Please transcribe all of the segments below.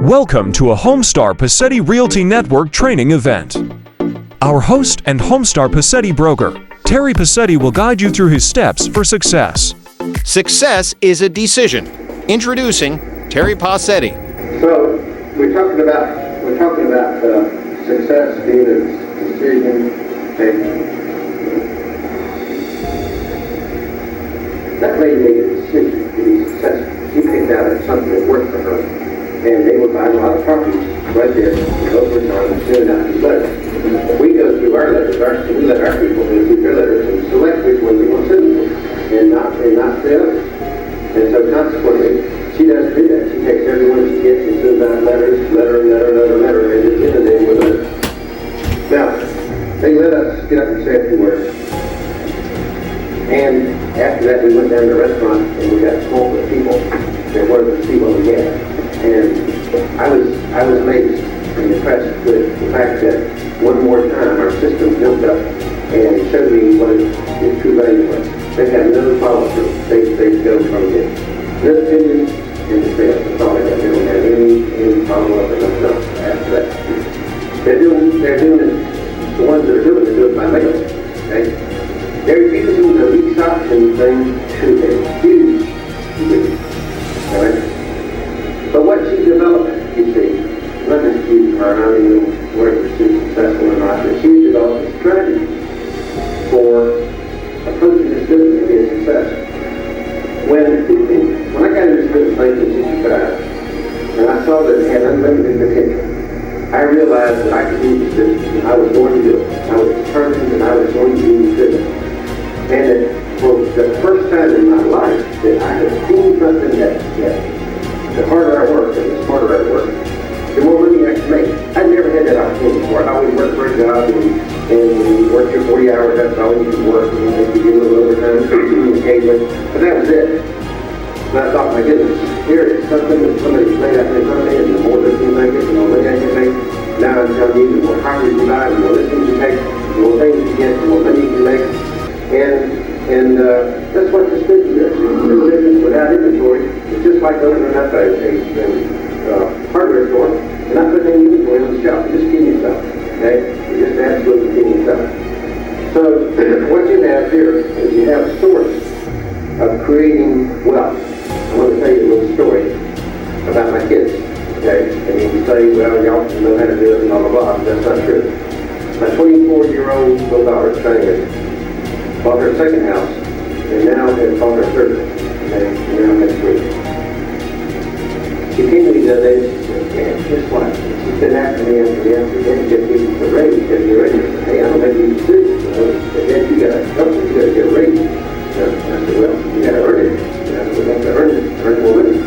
Welcome to a Homestar Pacetti Realty Network training event. Our host and Homestar Pacetti broker, Terry Pacetti, will guide you through his steps for success. Success is a decision. Introducing Terry Pacetti. So we're talking about success being a decision. That lady made a decision to be successful. She picked out something that worked for her, and they were buying a lot of properties right there in Oakland, and sending out these letters. We go through our letters. We let our people go through their letters and select which ones we want to send them to, and not the others. And so consequently, she doesn't do that. She takes everyone she gets and sends out letter, and just inundated with letters. Now, they let us get up and say a few words. And after that, we went down to the restaurant and we got small with people that wanted to see what we had. And I was amazed and impressed with the fact that one more time our system jumped up and showed me what its true value was. They had no follow-through. They go from the opinions and the sales. That's all they got. They don't have any follow-up or nothing else after that. They're doing it. The ones that are doing it, do it by mail. Okay? They're using the lease option thing to a huge degree. All right? But what she developed, you see, not just huge for her, I don't even know whether she's successful or not, but she developed a strategy for approaching this business to be a success. When I got into this business in 1965, and I saw that it had unlimited potential, I realized that I could do this business, and I was going to do it. I was determined that I was going to do this business. And that for the first time in my life that I had seen something that the harder I worked and the smarter I worked, the more money I could make. I'd never had that opportunity before. I always worked for a job and worked your 40 hours, that's all you could work, and maybe get a little overtime occasionally. But that was it. And I thought, my goodness, here is something that somebody's laid out there something, and the more they can make it, the more money I can make. Now I'm telling you, the more properties you buy, the more listings you take, the more things you get, the more money you can make. And that's what this business is. This business without inventory is just like opening up a hardware store and not putting any inventory on the shelf. You're just kidding yourself. Okay? You're just absolutely kidding yourself. So what you have here is you have a source of creating wealth. I want to tell you a little story about my kids. Okay? And you say, well, y'all know how to do it and blah, blah, blah. That's not true. My 24-year-old little daughter, Cheyenne, bought her second house, and now has bought her third. And now has three. She came to me the other day and she said, "Dad, guess what?" She's been after me after me after me. Dad, give me a raise. Give me a raise. I said, "Hey, I don't make any decisions. Dad, you got to help me. You got to get a raise." I said, "Well, you got to earn it." I said, "We have to earn it. Earn more money."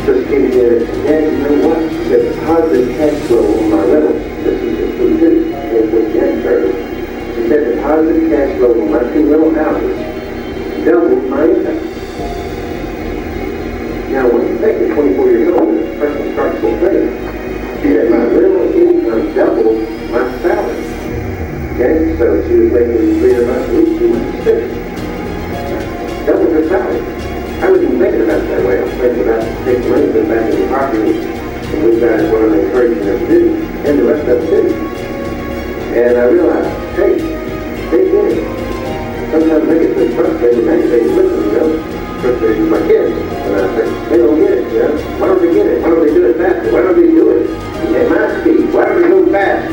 So she came to me and said, "Dad, you know what?" She said, "The positive cash flow on my rentals. This is just what we do. And what you had to earn." She said the positive cash flow on my two rental houses doubled my income. Now, when you think at 24 years old, this person starts to think that my rental income doubled my salary. Okay, so she was making $300 a week, she went to 6. Doubled her salary. I wasn't even thinking about it that way. I was thinking about taking money, put back in the property, and which is what I'm encouraging them to do, and the rest of them too. And I realized, hey, they get it. Sometimes they get so frustrated, they listen, frustrated with my kids. And I say, they don't get it, Why don't they get it? Why don't they do it faster? Why don't they do it at my speed? Why don't they go fast?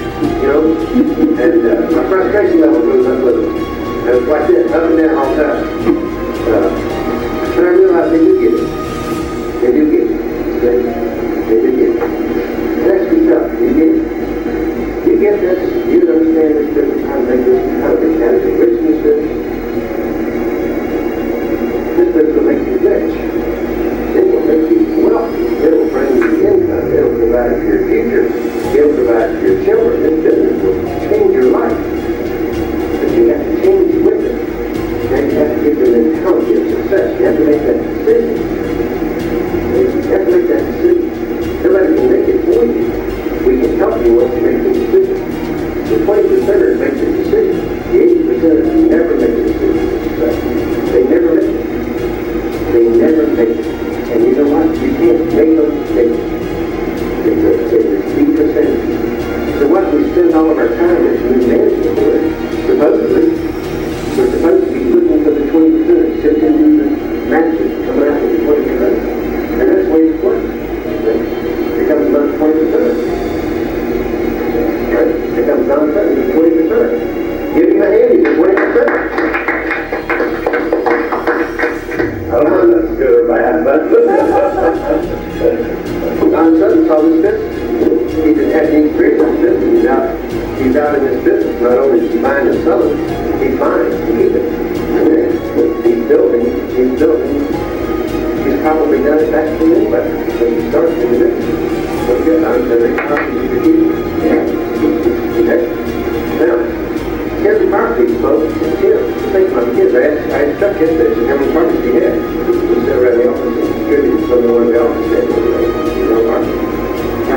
And my frustration level goes up with them. And it's like this, up and down all the time. But I realized they do get it. They do get it. They do get it. Ask yourself, do you get it? You get this, you understand this business, how to make this, how to make that a rich in this business. This business will make you rich. It will make you wealthy. It will bring you income. It will provide for your future. It will provide for your children. This business will change your life. But you have to change with it. And you have to give them mentality of success. You have to make that decision. You have to make that decision. Nobody can make it for you. We can help you once you make the decision. The 20%ers make the decision. The 80%ers never make the decision for success. They never make it. They never make it. And you know what? You can't make those mistakes. It's a deep percentage. So what we spend all of our time is in management for it. Supposedly, we're supposed to be looking for the 20%, sifting through the matches, coming out with the 20%. And that's the way it works. It comes about 20%. Right? It comes down to 20%. Give him a hand, he's 20%. I don't know if that's good or bad, but Don Sutton saw this business. He didn't have any experience in this business. He's out in this business. Not only is he buying and selling, he's buying to keep it. He's building. He's probably done it back from anywhere. So he starts in the business. So good, I'm very confident to keep it. Okay? Now, here's the property, folks. Here, think about the kids. I had Chuck yesterday, how many properties he had. We sat around the office and distributed some of the office said, no property. I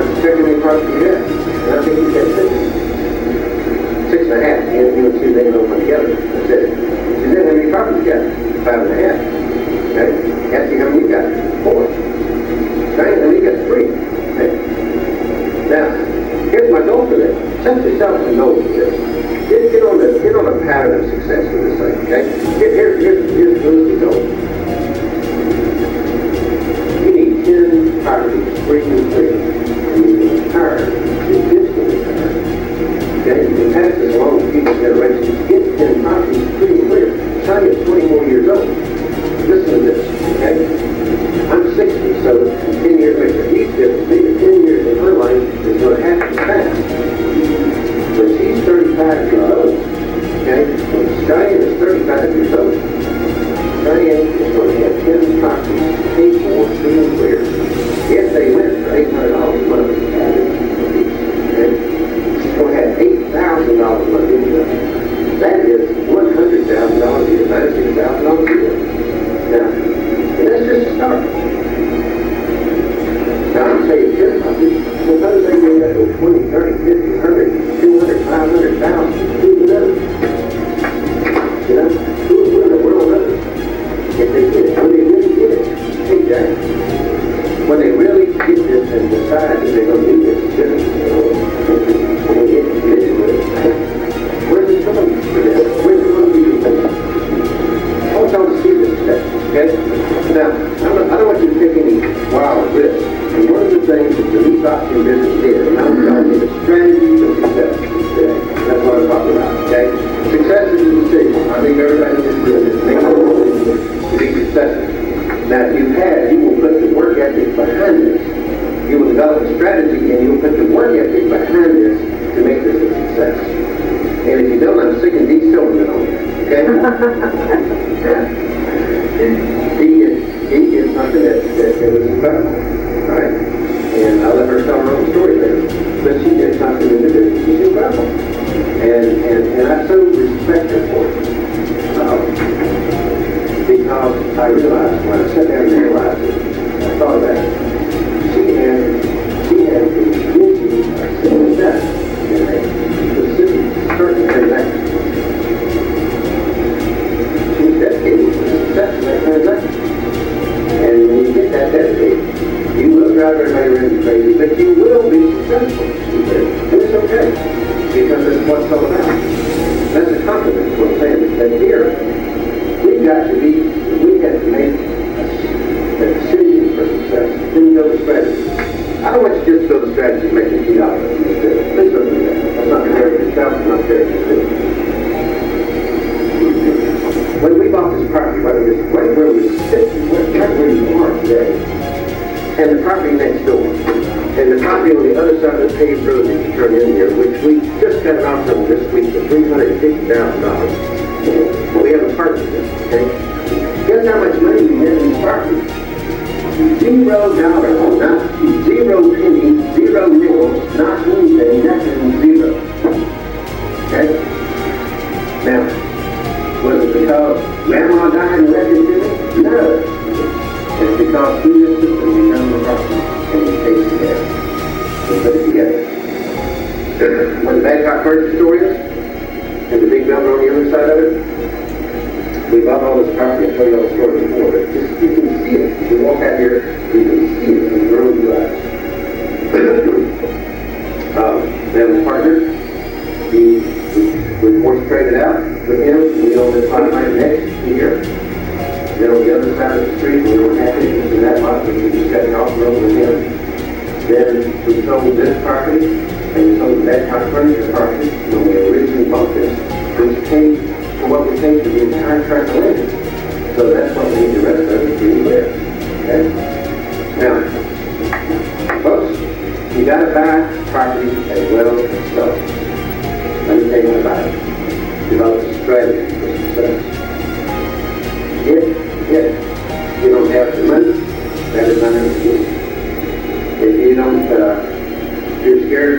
was checking how many properties he had. And I think he said 6. 6.5. He and Suzanne all put together. I said, Suzanne, how many properties you got? 5.5. Okay? Ask you how many you got? 4. Diane, how many you got? 3. Okay? Now, here's my goal for this. Set yourself a goal for this. Get on a pattern of success with this thing, okay? Here's the goal. You need 10 properties, free and clear. And you can retire. You can retire. Okay? You can pass this along to future generations. Get 10 properties, free and clear. Sonya's 24 years old. Listen to this, okay? I'm 60, so 10 years later. He's 50. 10 years in her life is going to happen fast. When she's 35 years old, okay, when Cheyenne is 35 years old, Cheyenne is going to have 10 properties paid for, free and clear. If they went for $800 a month, okay, she's going to have $8,000 a month income. That is $100,000 a year, $96,000 a year. Now, and that's just a start. Now, I'm saying 10 properties. Suppose they made that to 20, 30, 50, 100, 200, 500,000. Who knows? You know? Who in the world knows? If they get it, when they really get it, hey Jack, when they really get this and decide that they're going to do this, when they get committed with it, where's it going for them? Where's it going to be? I want y'all to see this step, okay? Now, I don't want you to take any wild risks. And one of the things that the new option business did, and I'm telling you, the strategy for success today. That's what I'm talking about, okay? Success is a decision. I think everybody is doing this. Make a decision to be successful. Now, if you will put the work ethic behind this. You will develop a strategy, and you will put the work ethic behind this to make this a success. And if you don't, I'm sticking D. Silverman on it, okay? He is something that was incredible. Right? And I'll let her tell her own story later. But she did something in the business. She's incredible. And I so respect her for it. Because I realized, when I sat there and realized it, I thought about it. She had the vision of success in a specific certain transaction. She was dedicated to success in that transaction. And when you get that dedicated, you will drive everybody around crazy, but you will be successful. And it's okay, because that's what it's all about. That's a compliment, what I'm saying. That here, we have to make a decision for success. Then build a strategy. I don't want you to just build a strategy to make a few dollars. Please don't do that. That's not fair to yourself, it's not fair to yourself. When we bought this property, right where we sit, right where you are today, and the property next door, and the property on the other side of the paved road that you turn in here, which we just got an offer on this week for $350,000. We have a partnership, okay? Guess how much money we had in this property? $0, not 0 pennies, 0 nickels, not anything, nothing, 0. Okay? Now, was it because Grandma died and left it to me? No. It's because through this system we found the property and we take it together. We put it together. When the Babcock purchase store is, and the big building on the other side of it, we bought all this property. I told you all the story before, but just, you can see see it. If you walk out here, you can see it from your own two eyes. We have a partner. We horse traded out with him. We own this lot right next here. Then on the other side of the street, we don't have interest in that lot, but we just got the off-road with him. Then we sold this property, and we sold that furniture property when we originally bought this, which paid for what we paid for the entire tract of land. So that's what we need the rest of it to live. Okay? Now, folks, you got to buy property as well as sell it. Let me tell you about it. Develop a strategy for success. If you don't have the money, that is not an excuse. If you don't, you're scared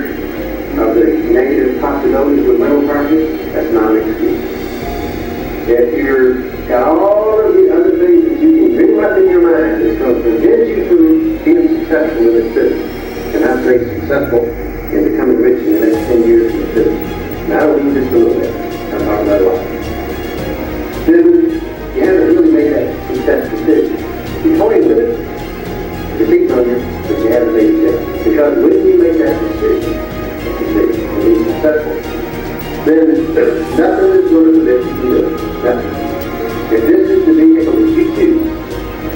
of the negative possibilities with rental properties, that's not an excuse. If you're got all of the other things that you can dream up in your mind that's going to prevent you from being successful in this business, and I say successful in becoming rich in the next 10 years in this business. Now I don't mean just a little bit. I'm talking about a lot. Then you haven't really made that success decision. You're toying with it. You're beating on you, but you haven't made it yet. Because when you make that decision to be successful, then nothing is going to prevent you from doing it. Nothing. If this is the vehicle that you choose,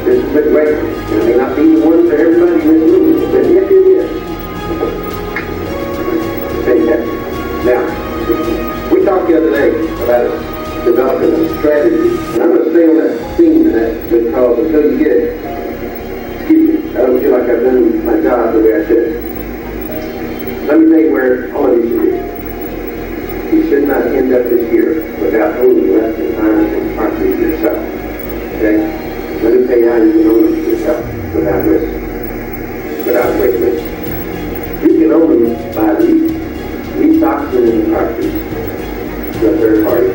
this is the great one. It may not be the one for everybody in this room, but if it is, fantastic. Now, we talked the other day about developing a strategy, and I'm going to stay on that theme tonight because until you get it, excuse me, I don't feel like I've done my job the way I should. Let me tell you where all of you should be. You should not end up this year without owning less than 5% property yourself. Okay? Let me tell you how you can own them yourself without risk, without great risk. You can own them by lease option in the properties to a third party.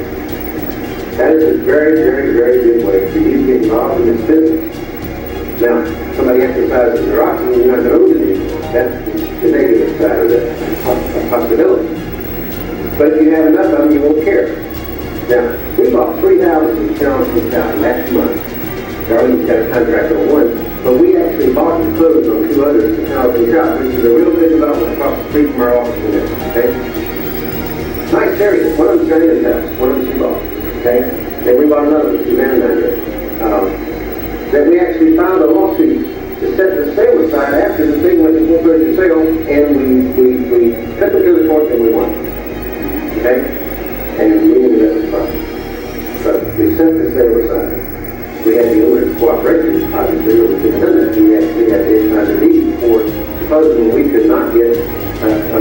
That is a very, very, very good way for you to get involved in this business. Now, somebody exercises their option and you're not going to own it. That's the negative side of the possibility. But if you have enough of them, you won't care. Now, we bought 3 houses in Charleston South last month. Darlene's got a contract on one, but we actually bought and closed on 2 others in Charleston South, which is a real good development across the street from our office in there. Okay? Nice area. One of them's Darlene's house. One of them she bought. Okay? Then we bought another one, 2 managers. Then we actually filed a lawsuit to set the sale aside after the thing went to foreclosure sale, and we took it to the court and we won. Okay? And we ended up with property. But we set the sale aside. We had the owner's cooperation, obviously, or we could have done that. We actually had to sign the deed for supposing we could not get a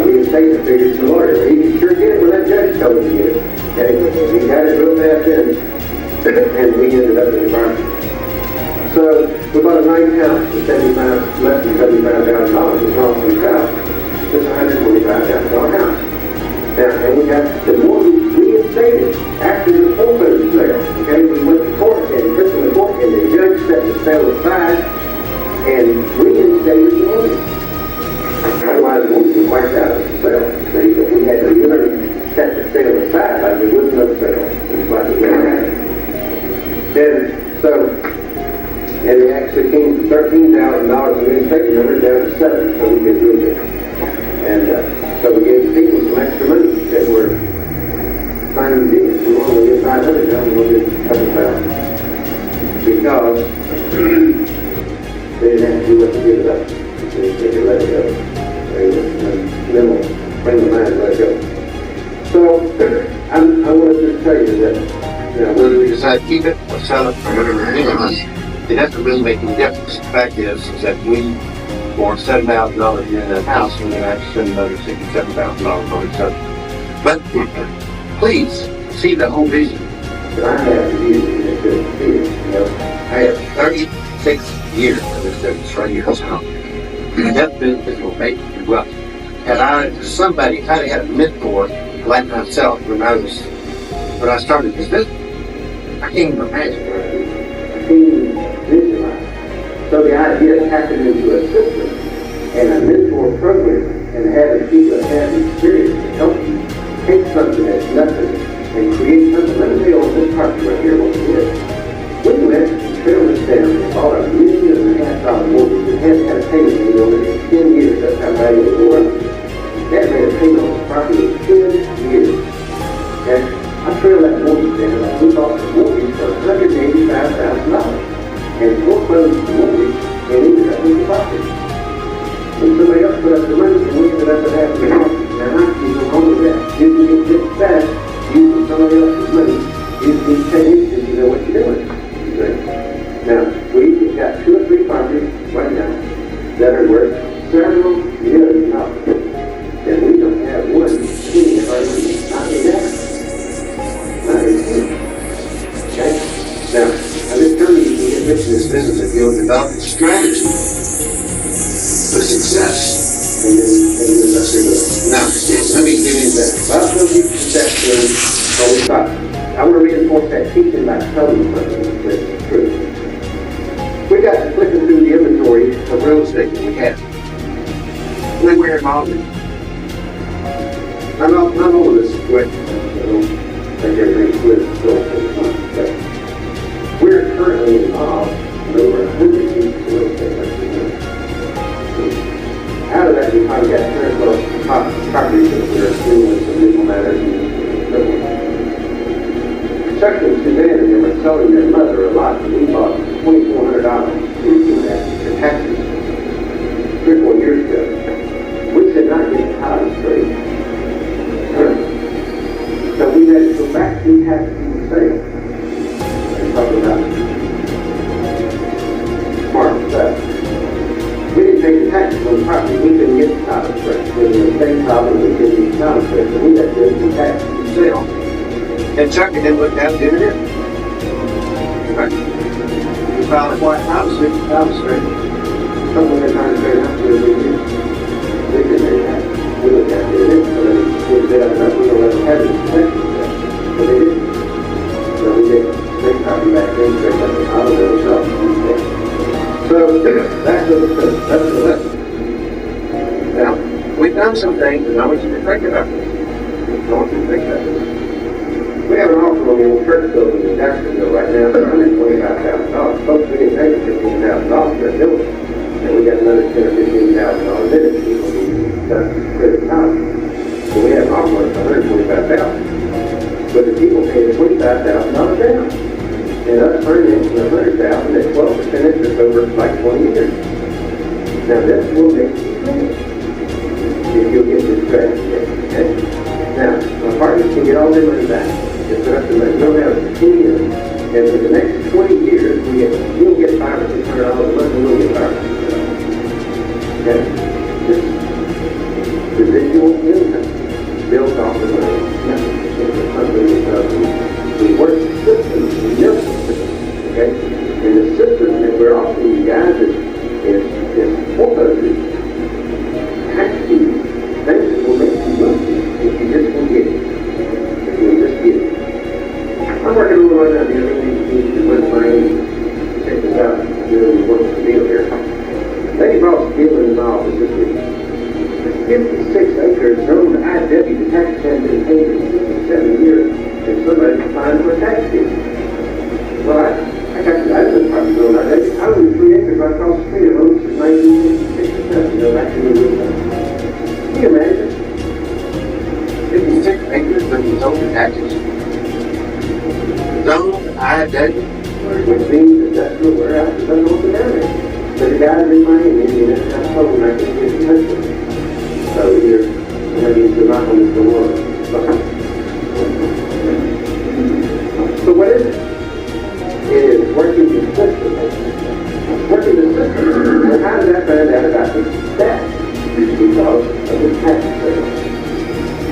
reinstatement figure from the lawyer. He could sure get it when that judge told him to get it. Okay? We got it real fast in, and we ended up with the property. So we bought a nice house for less than $75,000. It's all from South. It's a $125,000 house. Now, and we got the mortgage reinstated after the foreclosure sale. Okay, we went to court and took them to court, and the judge set the sale aside and reinstated the mortgage. Otherwise, the mortgage was wiped out of the sale. See, but we had to literally set the sale aside like there was no sale. It's like it didn't happen. And it actually came from $13,000 in reinstatement number down to $7,000, so we did real good. And so we gave the people some extra money that were finding deals. We only get $500, now we'll get $1,000. Because they didn't have to do what to give it up. They could let it go. They were bring the mind and let it go. So I want to just tell you that whether we decide to keep it or sell it or whatever it is, it doesn't really make any difference. The fact is that we, for $7,000 in that house, we have to spend another $67,000 on it. So, but please see the whole vision. that I have to use it to see it. I have 36 years of this business right here. And that business will make you wealthy. Had I had a mentor like myself when I started this business, I can't even imagine. I can't even visualize. So the idea of tapping into a system and a mentor program and having people that have experience to help you take something that's nothing and create something. Let me tell you on this part right here what it is. We went settled this down, bought $1.5 million mortgage, and hadn't had a payment in over 10 years. That's how valuable it was. That man paid on his property in 10 years. Okay? I trailed that mortgage down, and we bought the mortgage for $185,000 and foreclosed the mortgage and ended up with the property. And somebody else put up the money and we ended up with half the house. Now, I keep on hold of that. You can get this fast using somebody else's money. You can take it because you know what you're doing. Okay? Now, we've got 2 or 3 properties right now that are worth several million dollars. And we don't have one penny of our money. Not in that. Not in that. Okay? Now, I'm just telling you, you can get rich in this business if you'll develop a strategy for success. And then that's your goal. Now, let me give you that. Well, some people success is always thought. I want to reinforce that teaching by telling you something that's true. We got flipping through the inventory of real estate that we have. We were involved in. I'm not all this situation. I don't think everything's good. But we're currently involved in over 100 pieces of real estate like this. Out of that, we probably got 10 or 12 properties that we're dealing with some legal matters and so on. Chuck and Suzanne and them are selling their mother a lot, and we bought $2,400 in taxes 3 or 4 years ago. We said not get title straight. So we had to go back to tax the sale and talk about smart stuff. We didn't pay the taxes on the property. We couldn't get the title straight. It was the same problem we couldn't get the title straight. So we had to go to tax the sale. And Chuck and them went down and did it in. We filed a white house, straight. Something they're trying to figure out to do. We couldn't make that. We looked at it in, so they would have enough. We don't let them have it in protection. So they didn't. So we did take property back in, straight up the auto themselves. So that's the lesson. Now, we've done some things, and I want you to think about this. I want you to think about this. We have an offer on the old church building in Jacksonville right now for $125,000. Folks, we didn't pay $15,000 for that building. And we got another $10,000 or $15,000 in it. People need to credit college. So we have an offer for $125,000. But the people paid $25,000 down. And us earning $100,000 at 12% interest over like 20 years. Now this will make you rich if you'll get this strategy. Okay? Now, my partners can get all their money back. Just put up the money. We'll have 10 years. And for the next 20 years, we'll get $500 or $600 a month, and we'll get $500. Okay? Just residual income built off the money. It's something we work the system, we know the system. Okay? And the system that we're offering you guys is foreclosures, tax fees, things that will make you wealthy if you just will get it. If you'll just get it. I'm working on one right now. The other thing is with my check this out. Doing work for the deal here. Lady brought the deal in the office this week. 56 acres zoned IW. The taxes hadn't been paid in 67 years. And somebody's applying for a tax deal. Well, I got the island property zoned IW. I own 3 acres right across the street. I've owned since 1967. Back in the winter. Can you imagine? 56 acres of the zoned taxes. Zoned IW, which means industrial warehouse is open down there. But the guys in Miami, and that's how I told them I couldn't get in touch with them. So you're ready to rock on the world. So what is it? It is working the system. Working the system. And how did I find out about this? That is because of the tax sale.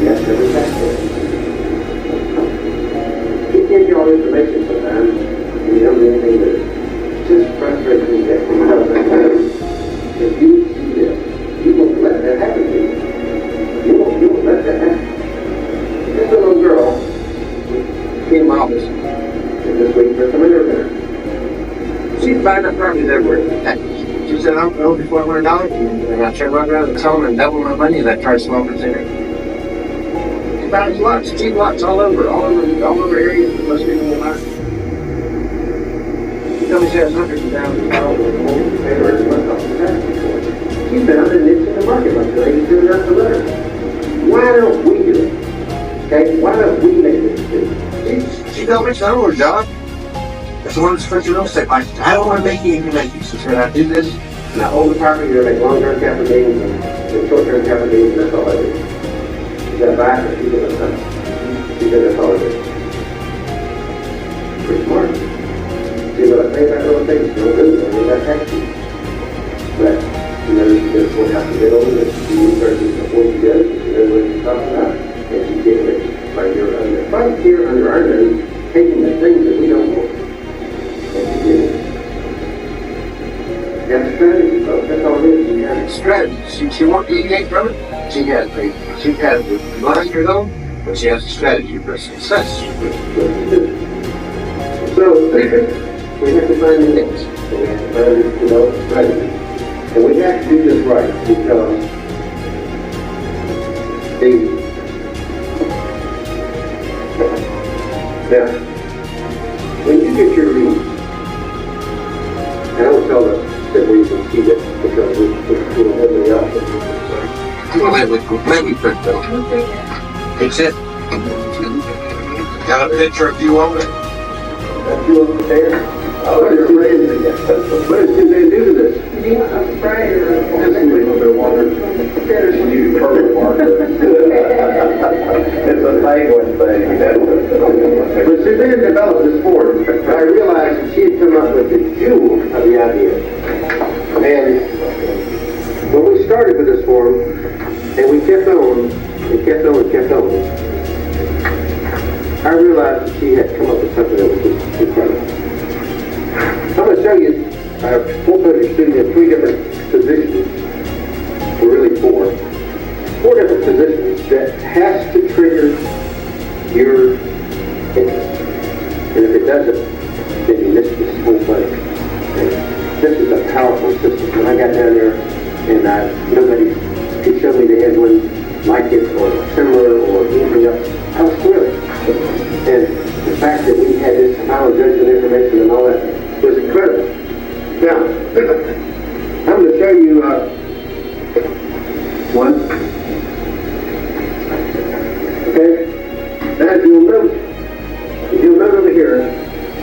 Yes, of the tax sale. He gives you all the information sometimes, and you don't do anything with it. It's just frustrating that if you see this, you won't let that happen to you. You won't let that happen. This little girl came in my office this week for some interview. She's buying up properties everywhere. She said, I'm only $400, and I turned right around and tell them and double my money, and I tried small percentage. She buys lots, cheap lots all over areas that most people will buy. tell me she has hundreds of thousands of dollars worth of mortgage to pay her every month off the tax report. She found an niche in the market like the lady sent us a letter. Why don't we do it? Okay, why don't we make this decision? She told me it's not her job. That's the one that's first real estate license. I don't want to make you make you. So said I do this. And I hold the property, you're gonna make long-term capital gains and short-term capital gains, and that's all I do. You gotta buy it, she's gonna sell it. She said that's all I do. Pretty smart. See what I pay back real estate, it's no good, I mean, that's taxes. But, you know, you just won't have to get over this. She researches before she does, she knows what she's talking about. And she gets it right here under our nose, taking the things that we don't want. And she did it. That's strategy, folks. That's all it is. You have Strategy. She won't deviate from it. She has the money to go, but she has a strategy for success. So, we have to find the niche. We have to find, strategy. And we have to do this right because now, when you get your leads, and I will tell us that we can see that because we don't have any options. Let me print though. Fix it. Got a picture of you on it? That's you over there. What is they do to this? I'm afraid Just a little bit of water. You perfect marker. It's a penguin thing. But Suzanne developed this form. I realized that she had come up with the jewel of the idea. And when we started with this form, and we kept on, I realized that she had come up with something that was just incredible. I'm going to show you a full-fledged study of 3 different positions, or really 4 different positions that has to trigger your interest. And if it doesn't, then you miss this whole thing. And this is a powerful system. When I got down there and nobody could show me they had one like it or similar or anything else, I was thrilled. And the fact that we had this final judgment information and all that was incredible. Now, I'm going to show you one. Okay? Now, if you'll note over here,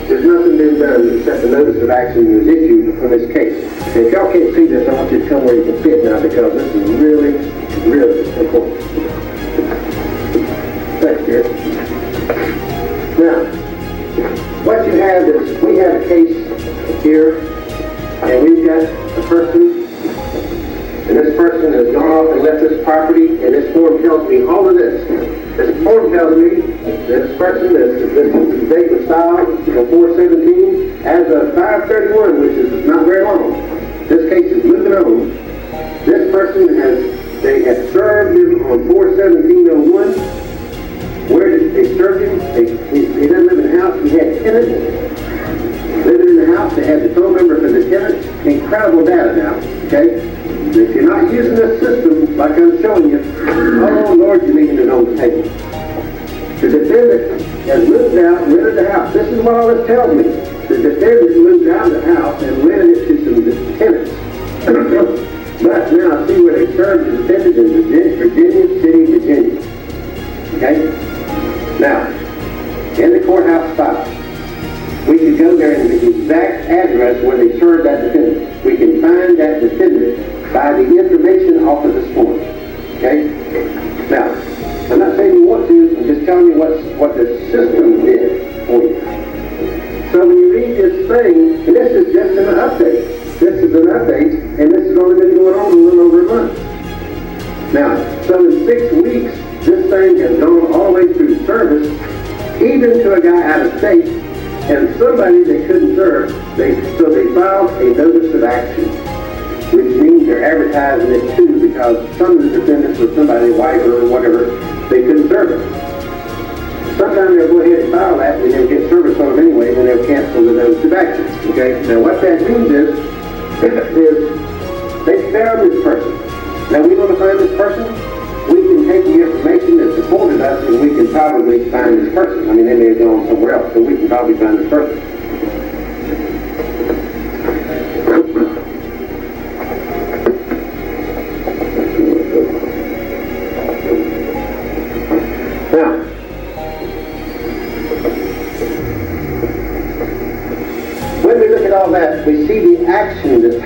there's nothing been done except the notice of action was issued on this case. And if y'all can't see this, I want you to come where you can see it now because this is really, really important. Thanks, dear. Now, what you have is, we have a case here, and we've got a person, and this person has gone off and left this property, and this form tells me all of this. This form tells me that this person, this date was filed on 4/17 as of 5/31, which is not very long. This case is moving on. This person they have served him on 4/17/01. Where did they serve him? He doesn't live in the house. He had tenants living in the house. They had the phone number for the tenants. Incredible data now, okay? If you're not using this system like I'm showing you, oh Lord, you're leaving it on the table. The defendant has moved out and rented the house. This is what all this tells me. The defendant moved out of the house and rented it to some tenants. But now see where they served the defendant in Virginia City, Virginia. Okay? Now, in the courthouse file, we can go there and the exact address where they served that defendant. We can find that defendant by the information off of this form. Okay? Now, I'm not saying you want to, I'm just telling you what the system did for you. So when you read this thing, and this is just an update. This is an update, and this has only been going on a little over a month. Now, so in 6 weeks, this thing has gone all the way through service, even to a guy out of state, and somebody they couldn't serve. So they filed a notice of action, which means they're advertising it too, because some of the defendants or somebody, white or whatever, they couldn't serve it. Sometimes they'll go ahead and file that, and they'll get service on it anyway, and they'll cancel the notice of action. Okay? Now what that means is they found this person. Now we want to find this person. We can take the information that supported us and we can probably find this person. I mean, they may have gone somewhere else, so we can probably find this person.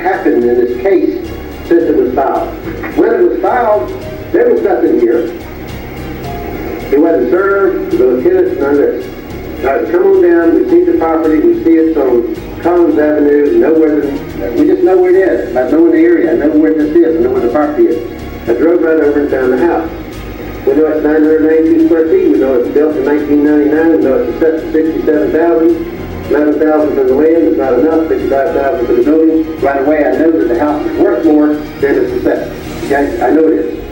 happened in this case since it was filed. When it was filed, there was nothing here. He wasn't served, the lieutenant, none of this. All right, come on down, we see the property, we see it's on Collins Avenue, we just know where it is. I know in the area, I know where this is, I know where the property is. I drove right over and found the house. We know it's 992 square feet, we know it's built in 1999, we know it's assessed to 67,000. 11,000 for the land is not enough, 55,000 for the building. Right away, I know that the house is worth more than it's assessed. Okay, I know it is.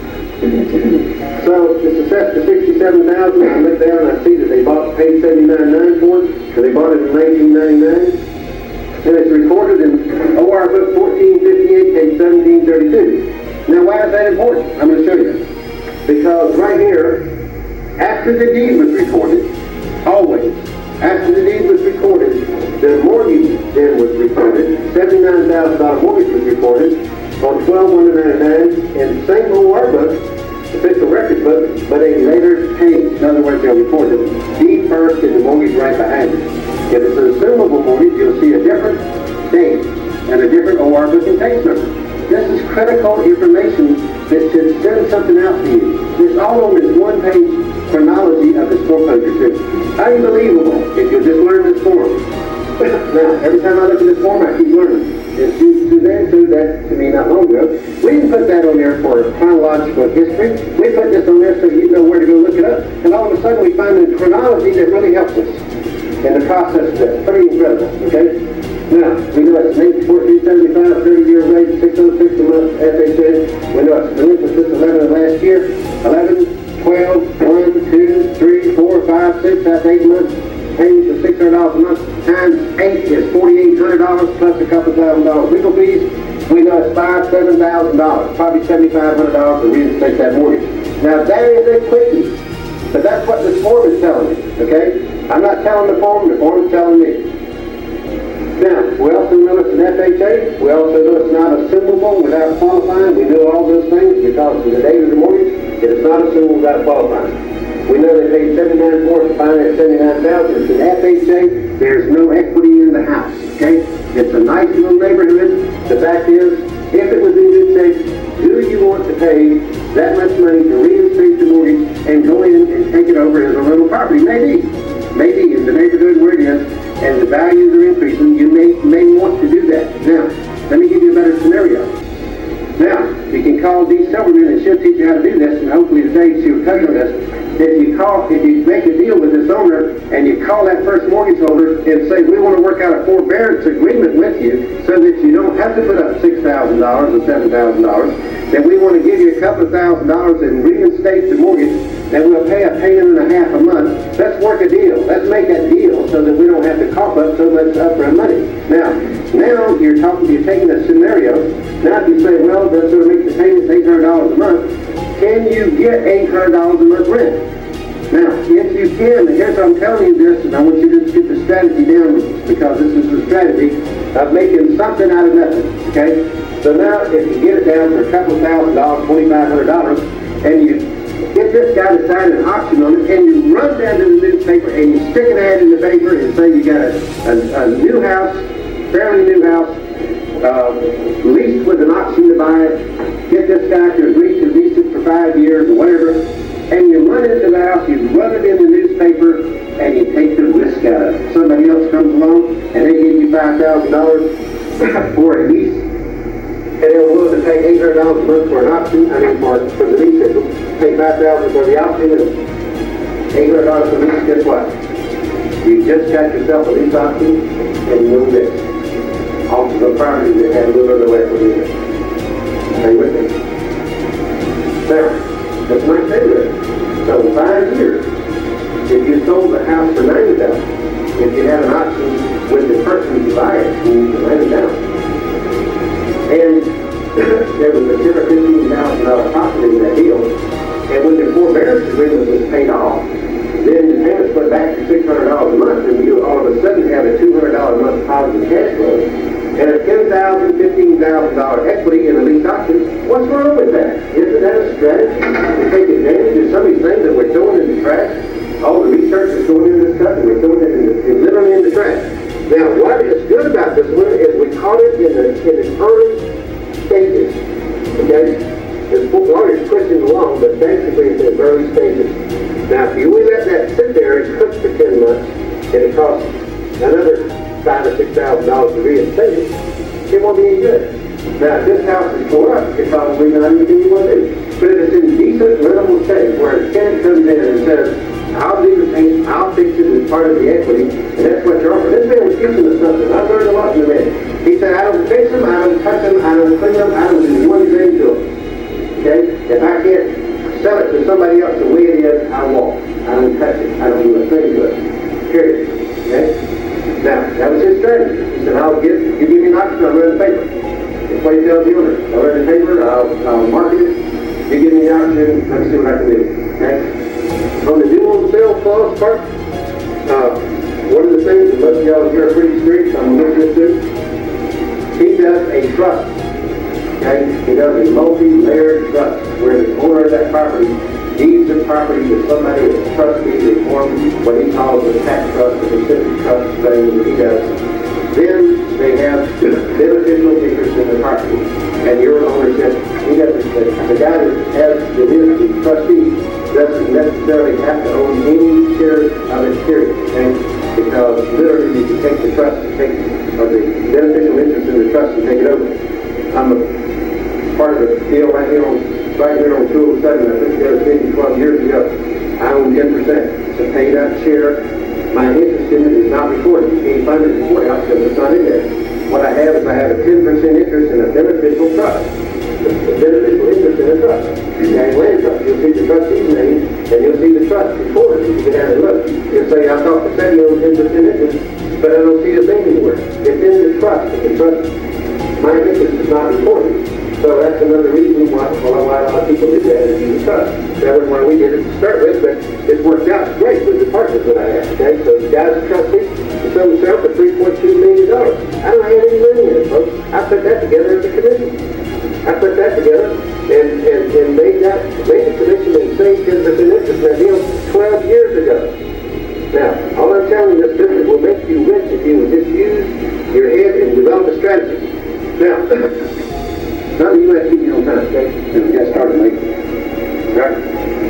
So it's assessed to 67,000. I look down and I see that they paid 79.9 for it, because they bought it in 1999, and it's recorded in OR book 1458, page 1732. Now, why is that important? I'm going to show you. Because right here, after the deed was recorded, always. After the deed was recorded, the mortgage then was recorded, $79,000 mortgage was recorded on 12/1/99 in the same OR book, official record book, but a later page. In other words, they'll record the deed first and the mortgage right behind it. If it's an assumable mortgage, you'll see a different date and a different OR book and case number. This is critical information that should send something out to you. It's all on this one-page chronology of this foreclosure suit. Unbelievable if you just learn this form. Now, every time I look at this form, I keep learning. And Suzanne showed that to me not long ago. We didn't put that on there for chronological history. We put this on there so you know where to go look it up. And all of a sudden, we find a chronology that really helps us in the process of that. Pretty incredible, okay? Now, we know it's 1475, 30-year rate, 606 a month, FHA. We know it's delinquent since 11 of last year. 11, 12, 1, 2, 3, 4, 5, 6, that's 8 months. Paying for $600 a month times 8 is $4,800 plus a couple $1,000 legal fees. We know it's $5,000, $7,000, probably $7,500 to reinstate that mortgage. Now that is a quickie, but that's what this form is telling me, okay? I'm not telling the form is telling me. Now, we also know it's an FHA. We also know it's not assumable without qualifying. We know all those things because of the date of the mortgage. It is not assumable without qualifying. We know they paid $79,000 for it to finance $79,000. It's an FHA. There's no equity in the house. Okay? It's a nice little neighborhood. The fact is, if it was in good shape, do you want to pay that much money to reinstate the mortgage and go in and take it over as a rental property? Maybe. Maybe in the neighborhood where it is, and the values are increasing, you may want to do that. Now, let me give you a better scenario. Now, you can call Dee Silverman and she'll teach you how to do this, and hopefully today she'll touch on this. If you make a deal with this owner and you call that first mortgage holder and say, we want to work out a forbearance agreement with you so that you don't have to put up $6,000 or $7,000, then we want to give you a couple of $1,000s and reinstate the mortgage, and we'll pay a payment and a half a month. Let's work a deal. Let's make that deal so that we don't have to cough up so much upfront money. Now you're taking a scenario. Now if you say, well, that's going to make the payments $800 a month, can you get $800 a month rent? Now, if you can, and here's how I'm telling you this, and I want you to just get the strategy down because this is the strategy of making something out of nothing, okay? So now, if you get it down for a couple $1,000, $2,500, and you get this guy to sign an auction on it, and you run down to the newspaper and you stick an ad in the paper and say you got a new house, fairly new house, leased with an option to buy it, get this guy to agree to lease it for 5 years or whatever, and you run into the house, you run it in the newspaper, and you take the risk out of it. Somebody else comes along and they give you $5,000 for a lease, and they're willing to pay $800 a month for an option, for the lease, they'll pay $5,000 for the option and $800 for the lease. Guess what? You just got yourself a lease option and you move this. Also the property that had a little bit of equity in it. Stay with me. Now, that's my favorite. So 5 years, if you sold the house for $90,000, if you had an option with the person to buy it, you need to write it down. And there was a $10,000 or $15,000 profit in that deal, and when the forbearance agreement was paid off, then the payments went back to $600 a month, and you all of a sudden have a $200 a month positive cash flow, and a $10,000, $15,000 equity in a lease option. What's wrong with that? Isn't that a strategy to take advantage of some of these things that we're throwing in the trash? All the research is going in this stuff, and we're throwing it literally in the trash. Now, what is good about this one is we call bought it in its early stages. Okay? There's large questions along, but basically it's in its early stages. Now, if you let that sit there and cook for 10 months, and it costs another $5,000 or $6,000 to reinstate it, it won't be any good. Now, if this house is tore up, it's probably not anything you want to do. But if it's in decent, livable state, where a tenant comes in and says, I'll do the paint, I'll fix it as part of the equity, and that's what you're offering. This man was teaching us something. I've learned a lot from the man. He said, I don't fix them, I don't touch them, I don't clean them, I don't do one thing to them. Okay? If I can't sell it to somebody else the way it is, I won't. I don't touch it. I don't do a thing to it. Period. Okay? Now, that was his strategy. He said, you give me an option, I'll run the paper. That's what he tells the owner. I'll run the paper, I'll market it, you give me the option, let me see what I can do. Okay? On the due on sale clause part, one of the things that most of y'all here are pretty strict, I'm going to look this he does a trust. Okay? He does a multi-layered trust where the owner of that property deeds the property to somebody as a trustee to form what he calls a tax trust, a specific trust thing that he does. Then they have beneficial interest in the property. And your ownership, he doesn't, the guy that has the trustee doesn't necessarily have to own any shares of it, period. Okay? Because literally you can take the trust and or the beneficial interest in the trust and take it over. I'm a part of the deal right here on 207. I put together 12 years ago. I own 10%. It's a paid up share. My interest in it is not recorded. You can't find it in the courthouse because it's not in there. What I have is I have a 10% interest in a beneficial trust. A beneficial interest in a trust. And land trust. You'll see the trustee's name and you'll see the trust recorded. You can have a look. You'll say, I thought Pacetti owned 10% interest, but I don't see the thing anywhere. It's in the trust. The trust, my interest is not recorded. So that's another reason why a lot of people do that is use trust. That was why we did it to start with, but it's worked out great with the partners that I have. Okay, so the guy's a trustee, he sold himself for $3.2 million. I don't have any money in it, folks. I put that together as a commission. I put that together and made the commission and saved 10% interest in that deal 12 years ago. Now, all I'm telling you, this business will make you rich if you will just use your head and develop a strategy. Now, none of you have to keep me on time, okay? Because we got started late. Right?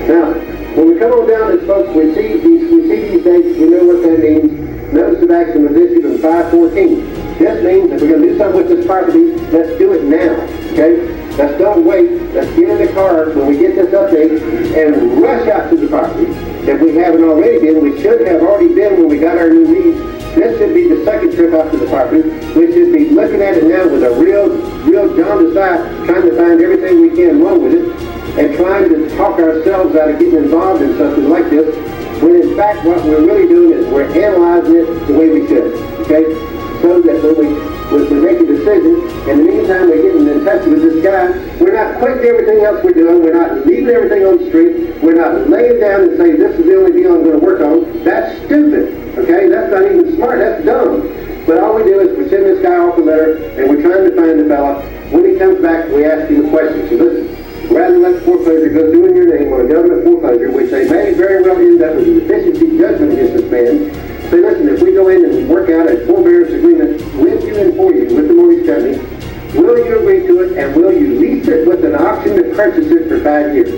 Now, when we come on down this, folks, we see these dates, we know what that means. Notice of action was issued on 5/14. This means if we're going to do something with this property, let's do it now, okay? Let's don't wait. Let's get in the car when we get this update and rush out to the property. If we haven't already been, we should have already been when we got our new leads. This should be the second trip out to the property. We should be looking at it now with a real jaundiced eye, trying to find everything we can wrong with it, and trying to talk ourselves out of getting involved in something like this, when in fact what we're really doing is we're analyzing it the way we should, okay? So that when we make a decision, in the meantime we're getting in touch with this guy, we're not quitting everything else we're doing, we're not leaving everything on the street, we're not laying down and saying this is the only deal I'm going to work on. That's stupid, okay? That's not even smart, that's dumb. But all we do is we send this guy off a letter and we're trying to find the fella. When he comes back, we ask him a question. So listen, rather than let the foreclosure go through in your name on a government foreclosure, which they may very well end up with a deficiency judgment against this man, say, listen, if we go in and work out a forbearance agreement with you and for you, with the mortgage company, will you agree to it and will you lease it with an option to purchase it for 5 years?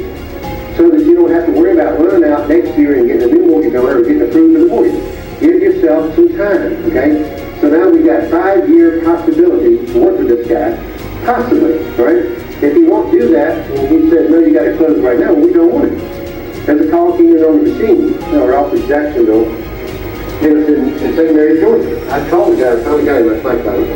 So that you don't have to worry about running out next year and getting a new mortgage on it or getting approved for the mortgage. Give yourself some time, okay? So now we've got 5-year possibility to work with this guy, possibly, right? If he won't do that, and he says, no, you got to close right now, well, we don't want it. There's a call key on the machine, or off of Jacksonville, and it's in St. Mary, Georgia. I called the guy, I found the guy last night, by the way.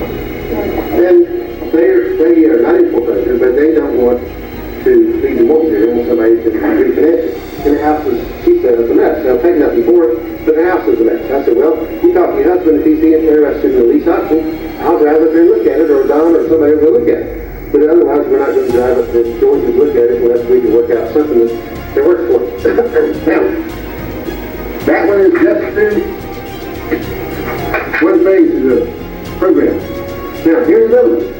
And they are not in foreclosure, but they don't want to leave the mortgage. They want somebody to refinance it. And the house is, she said, it's a mess. They'll take nothing for it, but the house is a mess. I said, well, you talk to your husband if he's interested in the lease option. I'll drive up there and look at it, or Don or somebody will look at it. But otherwise, we're not going to drive up to Georgia and look at it unless we can work out something that works for us. Now, that one is just through one phase of the program. Now, here's another one.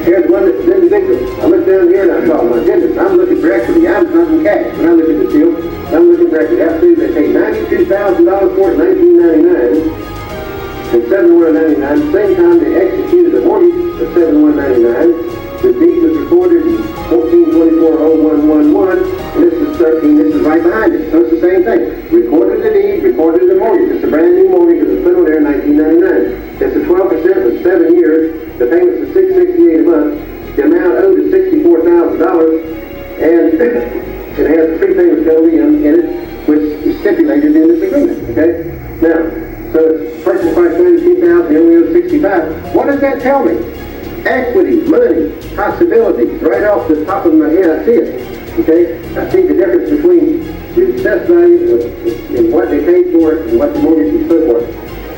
Here's one that's been the victim. I look down here and I thought, my goodness, I'm looking for equity. I'm talking cash. When I look at this deal, I'm looking for equity. Absolutely, they paid $92,000 for it in 1999. in 7199. Same time they executed a mortgage of 7199. The deed was recorded in 1424-0111, and this is 13. This is right behind it. So it's the same thing. Recorded the deed, recorded the mortgage. It's a brand new mortgage. It was put on there in 1999. It's a 12% with 7 years. The payments are $668 a month. The amount owed is $64,000, and it has a prepayment penalty in it, which is stipulated in this agreement. Okay. Now, so it's purchase price $92,000. You only owe $65,000. What does that tell me? Equity, money, possibilities, right off the top of my head, I see it. Okay? I see the difference between the assessed value and what they paid for it and what the mortgage was put for it.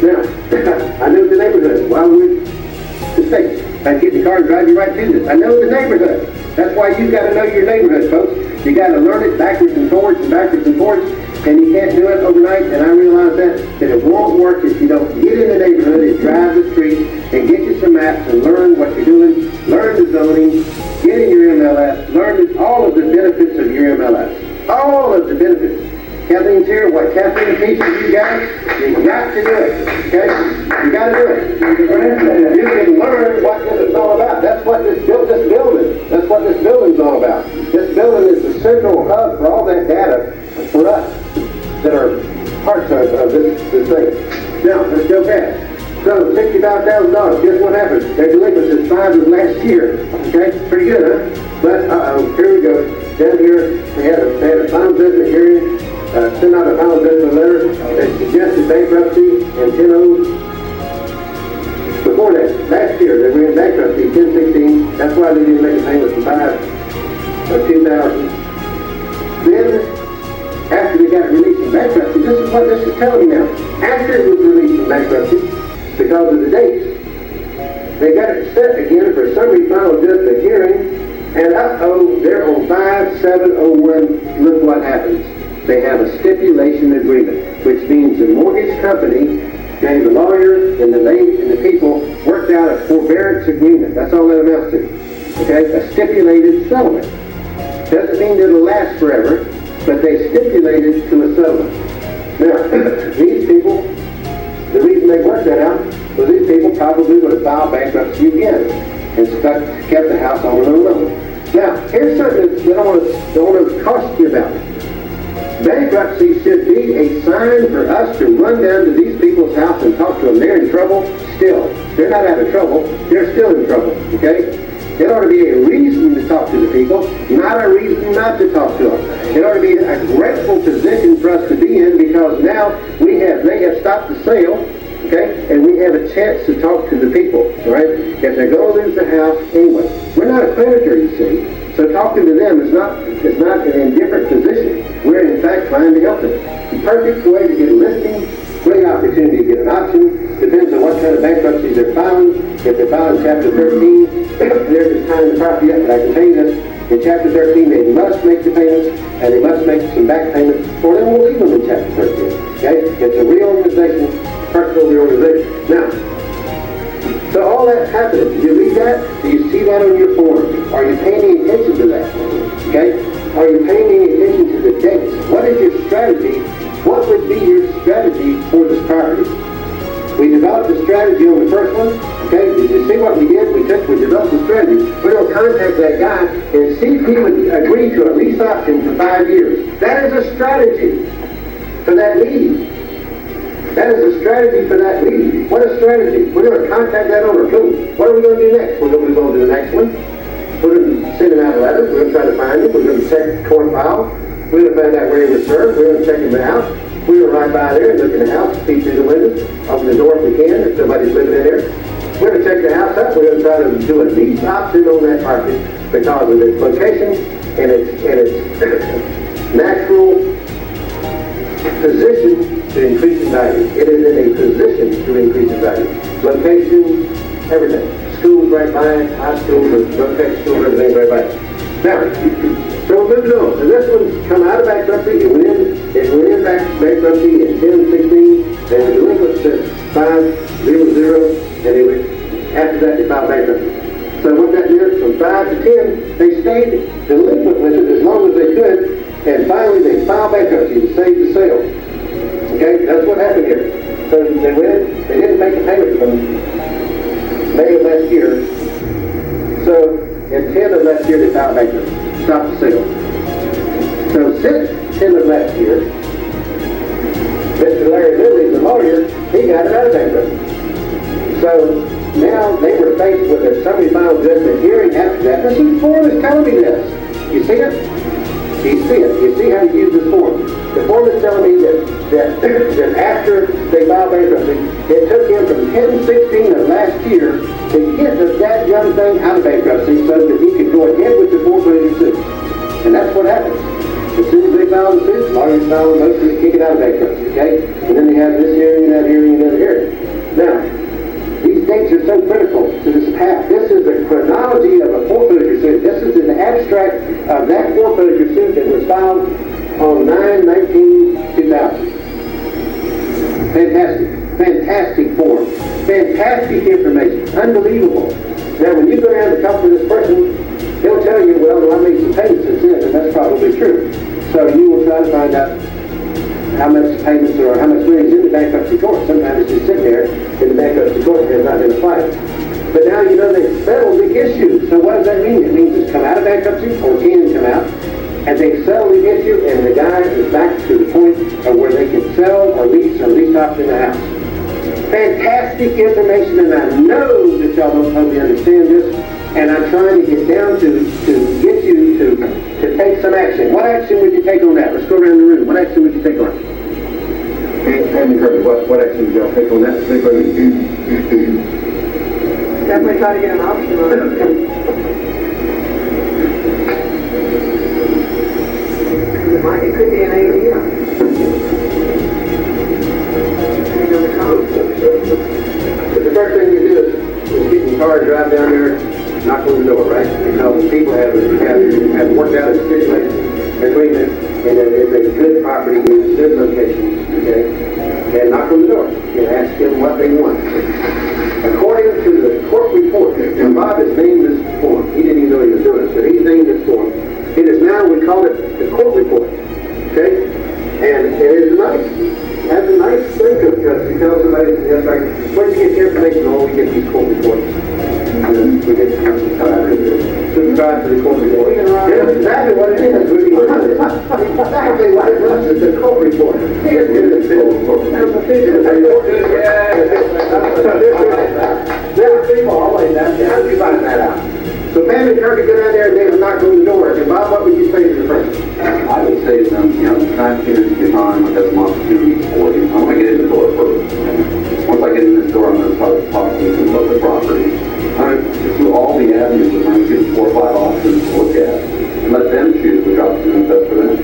Now, I know the neighborhood. Why would the state? I'd get the car and drive you right through this. I know the neighborhood. That's why you've got to know your neighborhood, folks. You got to learn it backwards and forwards and backwards and forwards. And you can't do it overnight, and I realize that it won't work if you don't get in the neighborhood and drive the streets and get you some maps and learn what you're doing, learn the zoning, get in your MLS, learn all of the benefits of your MLS. All of the benefits. Kathleen's here. What Kathleen teaches you guys, you got to do it. Okay? You got to do it. You can learn what this is all about. That's what this building. That's what this building's all about. This building is the central hub for all that data for us that are parts of this thing. Now, let's go back. So, $65,000. Guess what happened? Their delinquency is 5 of last year. Okay? Pretty good, huh? But, here we go. Down here, they had a final judgment hearing, sent out a final judgment letter that suggested bankruptcy and 10-0. Before that, last year, they were in bankruptcy, 10-16. That's why they didn't make a payment for 5 of 2000. Then, after they got released from bankruptcy, this is what this is telling me now. After it was released from bankruptcy, because of the dates, they got it set again for summary final judgment hearing, and they're on 5701. Look what happens. They have a stipulation agreement, which means the mortgage company gave the lawyer and the people worked out a forbearance agreement. That's all that amounts to. Okay? A stipulated settlement. Doesn't mean it'll last forever, but they stipulated to a settlement. Now, these people, the reason they worked that out was these people probably would have filed bankruptcy again and kept the house on a low level. Now, here's something that I want to caution you about. Bankruptcy should be a sign for us to run down to these people's house and talk to them. They're in trouble still. They're not out of trouble. They're still in trouble, okay? It ought to be a reason to talk to the people, not a reason not to talk to them. It ought to be a grateful position for us to be in because now they have stopped the sale, okay, and we have a chance to talk to the people, right? If they're going to lose the house anyway. We're not a creditor, you see. So talking to them is not an indifferent position. We're in fact trying to help them. The perfect way to get a listing, great opportunity to get an option, depends on what kind of bankruptcies they're filing. If they're filing Chapter 13, they're just tying the property up, but I can tell you this, in Chapter 13 they must make the payments, and they must make some back payments, or then we'll leave them in Chapter 13. Okay? It's a reorganization, personal reorganization. Now, so all that's happening. Do you read that? Do you see that on your form? Are you paying any attention to that? Okay? Are you paying any attention to the dates? What is your strategy? What would be your strategy for this property? We developed a strategy on the first one. Okay? Did you see what we did? We developed a strategy. We're going to contact that guy and see if he would agree to a lease option for 5 years. That is a strategy for that lead. That is a strategy for that lead. What a strategy. We're going to contact that owner. Cool. What are we going to do next? We're going to do the next one. We're going to send him out a letter. We're going to try to find him. We're going to check the court file. We're going to find out where he was served. We're going to check him out. We're going to ride by there and look in the house, peek through the windows, open the door if we can, if somebody's living in there. We're going to check the house out. We're going to try to do a lease option on that property because of its location and its natural position to increase in value. It is in a position to increase in value. Location, everything. Schools right by it, high schools, rotate schools, everything's right by it. Now, so we're moving on. And this one's come out of bankruptcy. It went in bankruptcy in 10-16, and the delinquent said 5-0-0, and after that they filed bankruptcy. So what that meant, from 5 to 10, they stayed delinquent with it as long as they could, and finally they filed bankruptcy to save the sale. Okay, that's what happened here. So they went, they didn't make a payment from May of last year. So in 10 of last year, they filed bankruptcy, stopped the sale. So since 10 of last year, Mr. Larry Lilly, the lawyer, he got it out of bankruptcy. So now they were faced with a summary final judgment hearing after that. This is form is telling me this. You see it? You see it. You see how to use this form. The form is telling me that after they filed bankruptcy, it took him from 10/16 of last year to get that young thing out of bankruptcy so that he could go ahead with the foreclosure suit. And that's what happens. As soon as they file the suit, lawyers file a motion to kick it out of bankruptcy, okay? And then they have this hearing, and that hearing, and that hearing. Now, these dates are so critical to this path. This is the chronology of a foreclosure suit. This is an abstract of that foreclosure suit that was filed on 9/19/2000. Fantastic. Fantastic form. Fantastic information. Unbelievable. Now, when you go down to talk to this person, he'll tell you, well, I made some payments since then, and that's probably true. So you will try to find out how much payments or how much money is in the bankruptcy court. Sometimes it's just sitting there in the bankruptcy court and has not been applied. But now you know they've settled the issue. So what does that mean? It means it's come out of bankruptcy or can come out, and they've settled the issue, and the guy is back to the point of where they can sell or lease option the house. Fantastic information, and I know that y'all don't totally understand this, and I'm trying to get down to get you to take some action. What action would you take on that? Let's go around the room. What action would you take on it? Andy Kirby, what action would y'all take on that particular issue? Definitely try to get an option on it. It could be an idea. The first thing you do is get in your car and drive down there, knock on the door, right? Because the people have worked out a stipulation agreement, and it's a good property, it's a good location, okay? And knock on the door and ask them what they want. According to the court report, and Bob has named this form. He didn't even know he was doing it, but he's named this form. It is now, we call it the court report, okay? And it is nice. It has a nice thing to it, because you tell somebody, it's like, where do you get the information? Oh, we get these court reports. And we get subscribe to the court report. That's exactly what it is. Exactly what it is. It's a court report. It is a court report. There's people always ask you, how did you find that out? So Pam and Kirby go down there and they will knock on the door. And Bob, what would you say to the person? I would say to them, try to finish your time. I've got some opportunities for you. I want to get in the door first. Once I get in this door, I'm going to start talking to them about the property. I'm going to just do all the avenues. I'm going to give 4 or 5 options to look at and let them choose which option is best for them.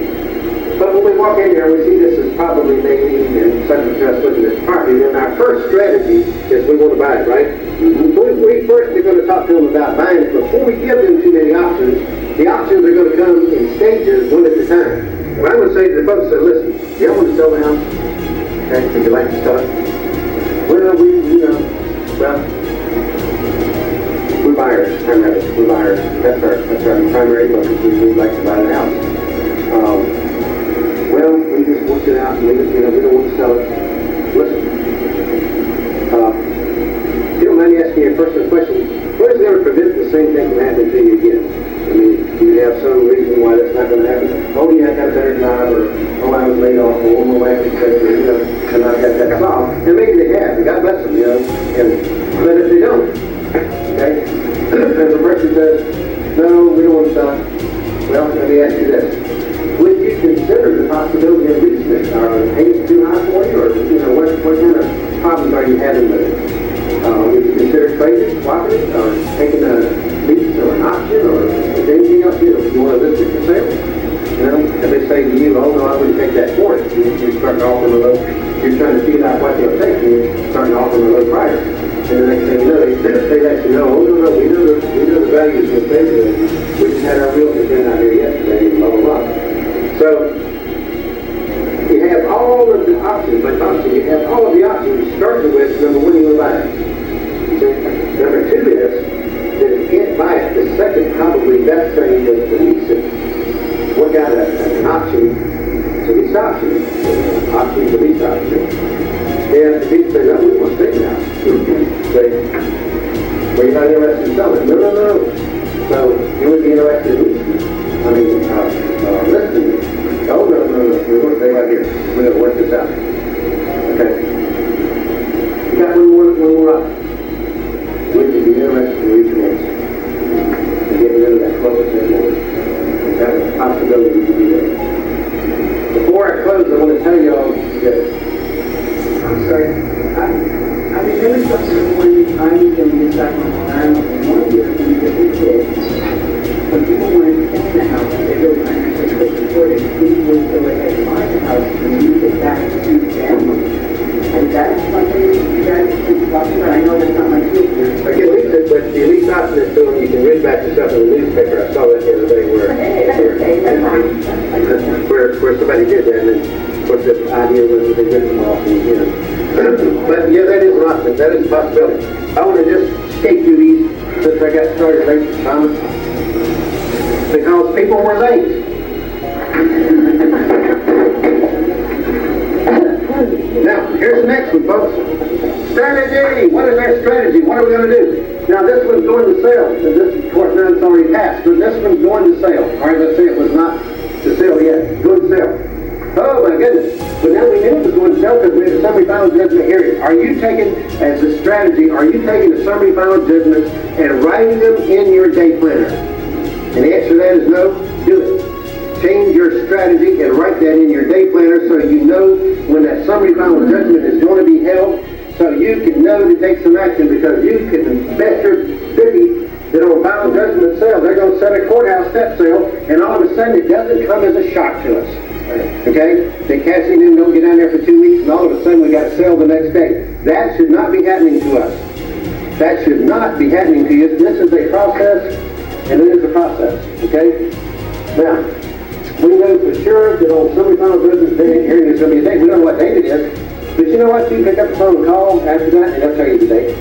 But when we walk in here, we see this is probably maybe and subject to us looking at the property. Then our first strategy is we want to buy it, right? Mm-hmm. So we first are going to talk to them about buying it. Before we give them too many options, the options are going to come in stages, one at a time. What I'm going to say to the folks that listen, do y'all want to sell the house? Okay, would you like to sell it? Well, we're buyers, primarily. We're buyers. That's our primary focus. We'd like to buy the house. Well, we just worked it out, and we don't want to sell it. Listen, you don't mind me asking you a personal question. What is going to prevent the same thing from happening to you again? I mean, do you have some reason why that's not going to happen? Oh, yeah, I got a better job, or oh, I was laid off, or my wife was sick, and I've got that solved. And maybe they have, and God bless them, but if they don't, okay? If a person says, no, we don't want to sell it, well, let me ask you this. Would you consider the possibility of leasing it? Are the payments too high for you? Or, what kind of problems are you having with it? Would you consider trading, swapping it, or taking a lease or an option, or is there anything else you want to list it for sale? If they say to you, oh, no, I wouldn't take that for it. You're starting to offer them a low, you're trying to figure out what they'll take, and you're starting to offer them a low price. And the next thing you know, they let you know, oh, no, we know the value is in favor. We just had our realtor in out here yesterday, and blah, blah, blah. So, you have all of the options, like Tom said, you have all of the options, starting with, number one, you want to buy it. Number 2 is, that if you can't buy it, the second probably best thing is to lease it. Work out an option It's a lease option. Option is a lease option. Yeah, the people say, no, we want to stay now. Say, well, you're not interested in selling. No. So you would be interested in leasing. Listening. Oh, no. We're going to stay right here. We're going to work this out. Okay. You got one more option. Would you be interested in refinance and getting rid of that 12% mortgage? That was a possibility you could do that. Before I close, I want to tell you all this. I'm sorry. I remember something when I was doing this back on Ireland in one year when we did. When people wanted to own the house, they really couldn't afford it. We would go ahead and buy the house and use it back to them. Is that something you guys can talk about? I know that's not my field here. I can lease it, but the lease option is still, you can read back yourself in the newspaper. I saw that the other day where somebody did that, and then, of course, the idea was that they ripped them off, and, you know. But, yeah, that is an option. That is a possibility. I want to just skate through these since I got started late, Thomas, because people were late. Now, here's the next one, folks. Strategy. What is our strategy? What are we going to do? Now, this one's going to sell. This, of course, now it's already passed, but this one's going to sell. All right, let's say it was not to sell yet. It's going to sell. Oh, my goodness. But now we knew it was going to sell because we had a summary final judgment hearing. Are you taking, as a strategy, are you taking the summary final judgments and writing them in your day planner? And the answer to that is no. Do it. Change your strategy and write that in your day planner so you know when that summary final judgment is going to be held, so you can know to take some action, because you can bet your $50 that on final judgment sale, they're going to set a courthouse step sale, and all of a sudden it doesn't come as a shock to us. Okay? They cash it in, don't get down there for 2 weeks, and all of a sudden we got to sell the next day. That should not be happening to us. That should not be happening to you. This is a process, and it is a process. Okay? Now, we know for sure that on summary final judgment hearing is going to be a date. We don't know what date it is. But you know what? You pick up the phone and call after that, and they'll tell you the date.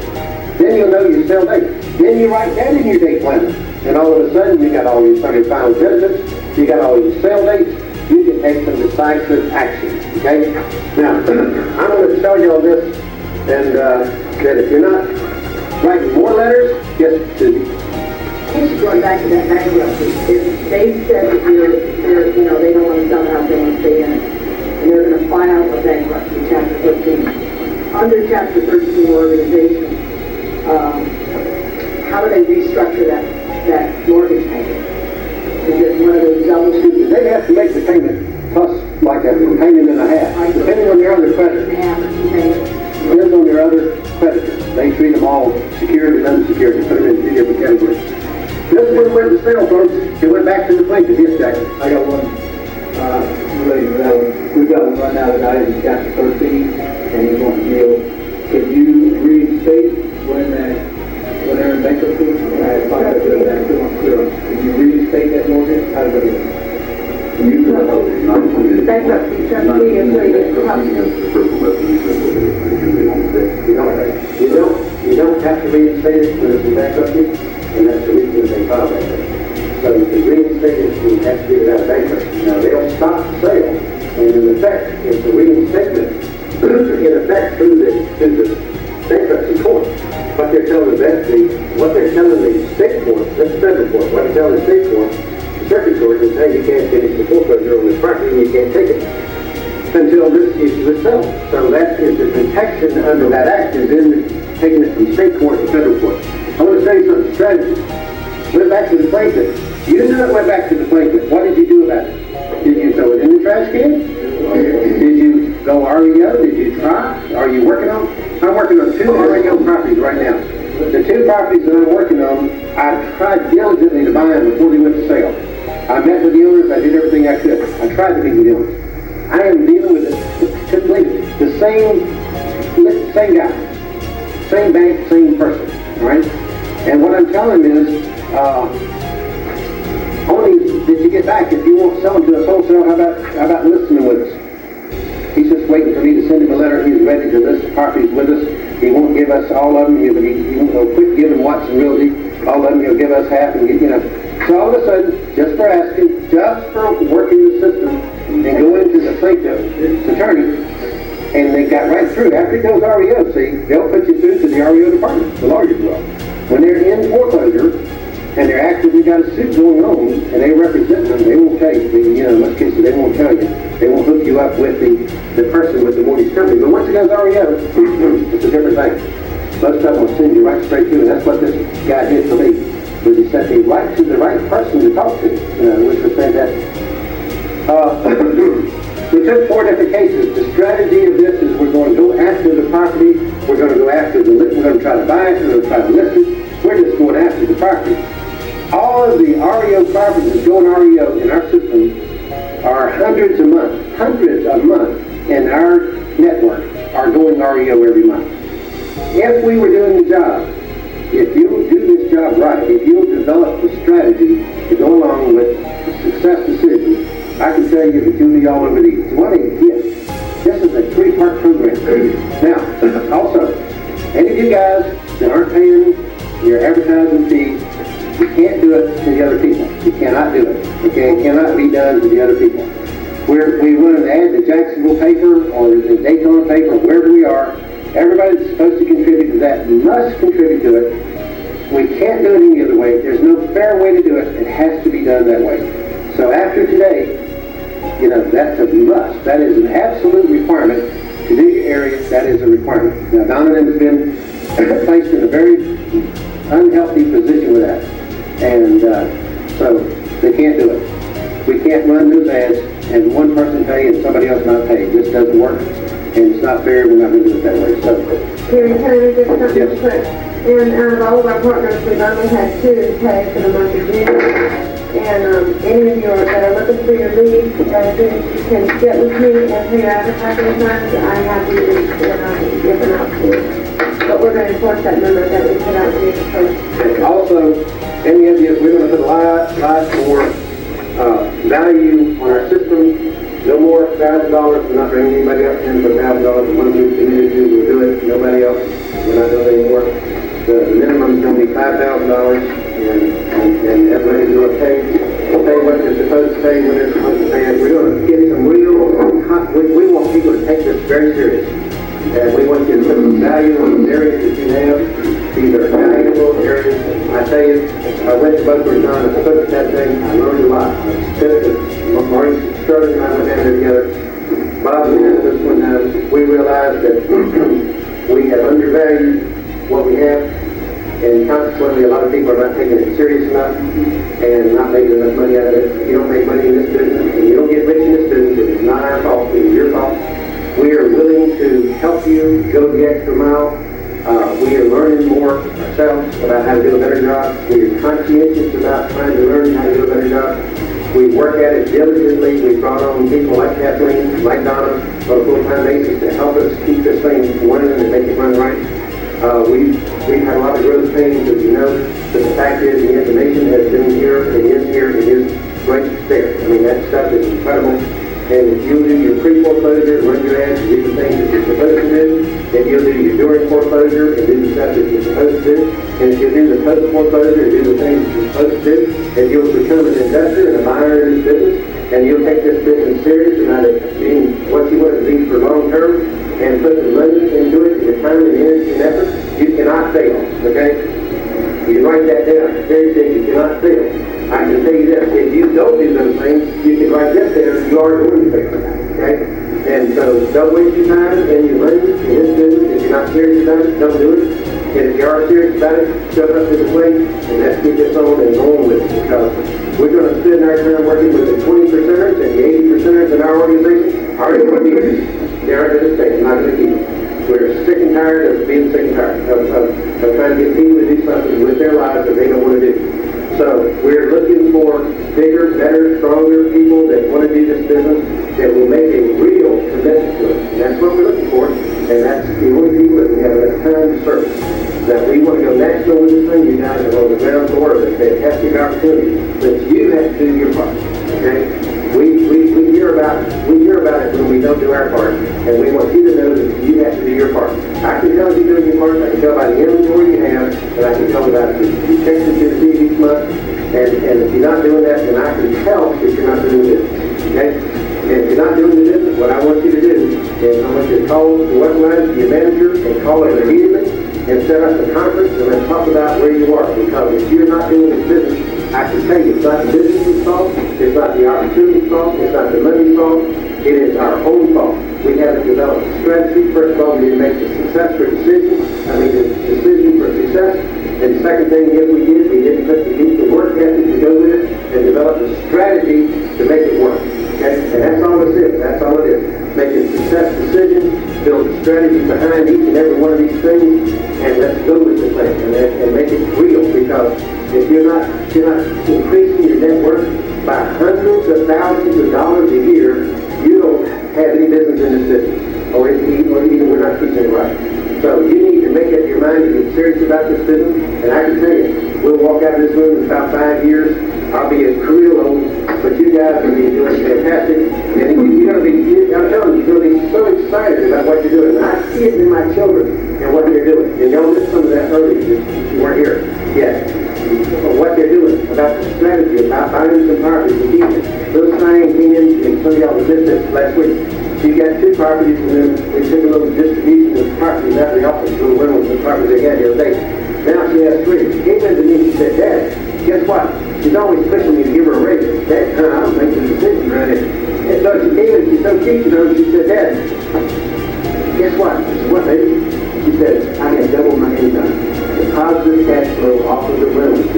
Then you'll know your sale date. Then you write that in your date planner. And all of a sudden, you got all your summary final judgments. You got all your sale dates. You can take some decisive action. Okay? Now, I'm going to tell you all this, and that if you're not writing more letters, just to Just going back to that bankruptcy, if they said that they're, you know, they don't want to sell the house, they want to stay in it, and they're going to file a bankruptcy, Chapter 13. Under Chapter 13 organization, how do they restructure that mortgage payment? Is it one of those double shooters? they have to make the payment plus like a payment and a half, depending on their other creditors. Depends on their other creditors. They treat them all secured and unsecured. They put them in 2 different categories. This one went to sale, folks. It went back to the plaintiff. Yes, Jack. I got one related to that one. We've got one right now tonight in Chapter 13, and he's on appeal. Could you reinstate when they're in bankruptcy? Can you reinstate that mortgage? How does that work? Bankruptcy trustee is You don't have to reinstate it when it's in bankruptcy, and that's the reason they file bankruptcy. So you can reinstate it when you have to get it out of bankruptcy. Now, they'll stop the sale, and in effect, it's a reinstatement in effect through the bankruptcy court. What they're telling the state court, that's the federal court, what they're telling the state court, the circuit court is, hey, you can't finish the foreclosure on this property, and you can't take it until this issue is settled. So that is the protection under that act is in taking it from state court to federal court. I want to say something, strategy. Went back to the plaintiff. You didn't went back to the plaintiff. What did you do about it? Did you throw it in the trash can? Did you go REO? Did you try? Are you working on? I'm working on 2 REO properties right now. The 2 properties that I'm working on, I tried diligently to buy them before they went to sale. I met with the owners. I did everything I could. I tried to meet with the owners. I am dealing with the same guy, same bank, same person, right? And what I'm telling him is, only did you get back if you won't sell them to us wholesale. How about listening with us? He's just waiting for me to send him a letter. He's ready to list the properties with us. He won't give us all of them. He'll quit giving Watson Realty all of them. He'll give us half and get, So all of a sudden, just for asking, just for working the system, and going to the true. After it goes REO, see, they'll put you through to the REO department, the lawyers will. When they're in foreclosure and they're actively got a suit going on and they represent them, they won't tell you. In most cases, they won't tell you. They won't hook you up with the person with the mortgage company. But once it goes REO, it's a different thing. Most of them will send you right straight through, and that's what this guy did for me. Was he sent me right to the right person to talk to, which was fantastic. We took 4 different cases. The strategy of this is we're going to go after the property, we're going to go after the we're going to try to buy it, we're going to try to list it, we're just going after the property. All of the REO properties that go in REO in our system are hundreds a month in our network are going REO every month. If we were doing the job, if you do this job right, if you develop the strategy to go along with the success decision, I can tell you that you'll be all over these. What a gift. This is a 3-part program. Now, also, any of you guys that aren't paying your advertising fees, you can't do it to the other people. You cannot do it. Okay? It cannot be done to the other people. We run an ad in the Jacksonville paper or the Daytona paper, wherever we are. Everybody that's supposed to contribute to that must contribute to it. We can't do it any other way. There's no fair way to do it. It has to be done that way. So after today, that's a must. That is an absolute requirement. To do your area, that is a requirement. Now, Donovan has been placed in a very unhealthy position with that. And so they can't do it. We can't run those ads and one person pay and somebody else not pay. This doesn't work. And it's not fair. We're not going to do it that way. So, Terry, can I just something yes. quick? And out of all of our partners, we've only had 2 pay for the month of June. And any of you that are looking for your leads, you can get with me and pay your advertising funds. I'm happy to give them out to you. But we're going to enforce that number that we put out to you first. Also, any of you, we're going to put a lot more value on our system. No more $1,000. We're not bringing anybody else in for $1,000. The ones we've committed to will do it. Nobody else. We're not doing it anymore. The minimum is going to be $5,000. And everybody's going to pay what they're supposed to pay when they're supposed to pay it. We're going to get some we want people to take this very serious. And we want you to put some value on these areas that you have. These are valuable areas. I tell you, I went to Boca Raton, I spoke at that thing, I learned a lot. Maurice Sterling and I went down there together. Bob was in this one, we realized that we have undervalued what we have. And consequently, a lot of people are not taking it serious enough and not making enough money out of it. If you don't make money in this business and you don't get rich in this business, it is not our fault, it is your fault. We are willing to help you go the extra mile. We are learning more ourselves about how to do a better job. We are conscientious about trying to learn how to do a better job. We work at it diligently. We brought on people like Kathleen, like Donna, on a full-time basis to help us keep this thing running and make it run right. We've had a lot of growth pains, as you know, but the fact is the information has been here, it is right there. I mean, that stuff is incredible. And if you'll do your pre-foreclosure, run your ads, and do the things that you're supposed to do, if you'll do your during foreclosure and do the stuff that you're supposed to do, and if you'll do the post-foreclosure and do the things that you're supposed to do, if you'll become an investor and a buyer in this business, and you'll take this business serious about it being what you want it to be for long term, and put the money into it, and the time and energy and effort, you cannot fail, okay? You can write that down. Terry said you cannot fail. I can tell you this, if you don't do those things, you can write this down, you are going to fail, okay? And so don't waste your time and your money in this business. If you're not serious about it, don't do it. And if you are serious about it, step up to the plate and let's get this on and going with it. Because we're going to spend our time working with the 20%ers and the 80%ers in our organization. Are going to be here. They aren't going to stay. I'm not going to keep them. We're sick and tired of being sick and tired of trying to get people to do something with their lives that they don't want to do. So we're looking for bigger, better, stronger people that want to do this business, that will make a real commitment to it. And that's what we're looking for. And that's the only people that we have enough time to serve. That we want to go national with this thing. You guys are on the ground floor of a fantastic opportunity. But you have to do your part. Okay? We hear about it when we don't do our part, and we want you to know that you have to do your part. I can tell you're doing your part. I can tell by the inventory you have, and I can tell about the checks that you receive each month. And if you're not doing that, then I can tell that you're not doing this. Okay? And if you're not doing the business, what I want you to do is I want you to call the web line to your manager and call it immediately and set up a conference and let's talk about where you are. Because if you're not doing this business, I can tell you it's not the business's fault, it's not the opportunity's fault, it's not the money's fault, it is our own fault. We haven't developed a strategy. First of all, we didn't make the decision for success. And the second thing, if we did, we didn't put the work ethic to go with it and develop a strategy to make it work. Okay? And that's all it is. That's all it is. Make a success decision, build a strategy behind each and every one of these things, and let's go with the thing and make it real. Because if you're not increasing your net worth by hundreds of thousands of dollars a year, you don't have any business in this business, or even we're not teaching it right. So you need to make up your mind to get serious about this business, and I can tell you, we'll walk out of this room in about 5 years. I'll be a career old, but you guys will be doing fantastic, and you're going to be, I'm telling you, you're going to be so excited about what you're doing. And I see it in my children and what they're doing. And y'all missed some of that earlier, you weren't here yet. What they're doing, about the strategy, about buying some properties and keeping. Little Cheyenne came in, and some of y'all missed this last week. She got 2 properties, and then we took a little distribution of properties out of the office, little rentals of properties they had the other day. Now she has 3. She came in to me and she said, Dad, guess what? She's always pushing me to give her a raise. Dad, I don't make the decisions right here. And so she came in, she's so cute, and she said, Dad, guess what? I said, what, baby? She said, I have doubled my income. The positive cash flow off of the rentals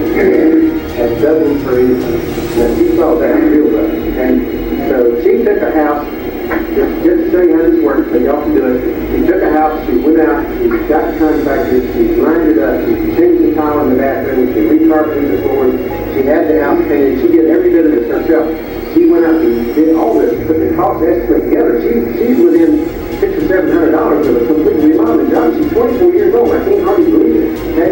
has doubled her income. Now she saw that real well, okay? So she took a house, just to show you how this works, so y'all can do it. She took a house, she went out, she got the contractors, she lined it up, she changed the tile in the bathroom, she recarpeted the floors, she had the house painted, she did every bit of this herself. She went out and did all this, put the cost estimate together. She's within $600 or $700 of a complete remodeling job. She's 24 years old. I can't hardly believe it. Okay?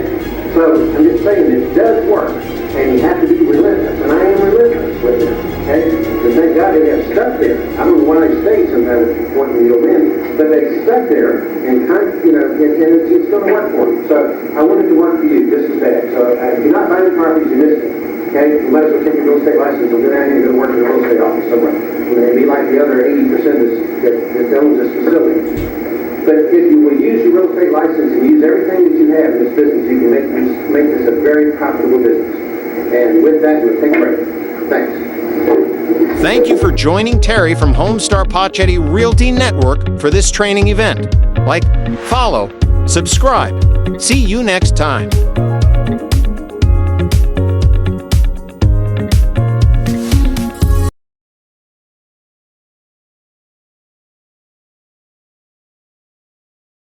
So I'm just saying it does work, and you have to be relentless, and I am relentless with it. Okay? And thank God they got stuck there. I don't know why they stayed sometimes working the old men, but they stuck there, and and it's going to work for them. So I want it to work for you just as bad. So if you're not buying properties, you missed it. Okay, you might as well take your real estate license and go down here and go work in a real estate office somewhere. You know, be like the other 80% that owns this facility. But if you will use your real estate license and use everything that you have in this business, you can make this a very profitable business. And with that, we'll take a break. Thanks. Thank you for joining Terry from Homestar Pacetti Realty Network for this training event. Like, follow, subscribe. See you next time.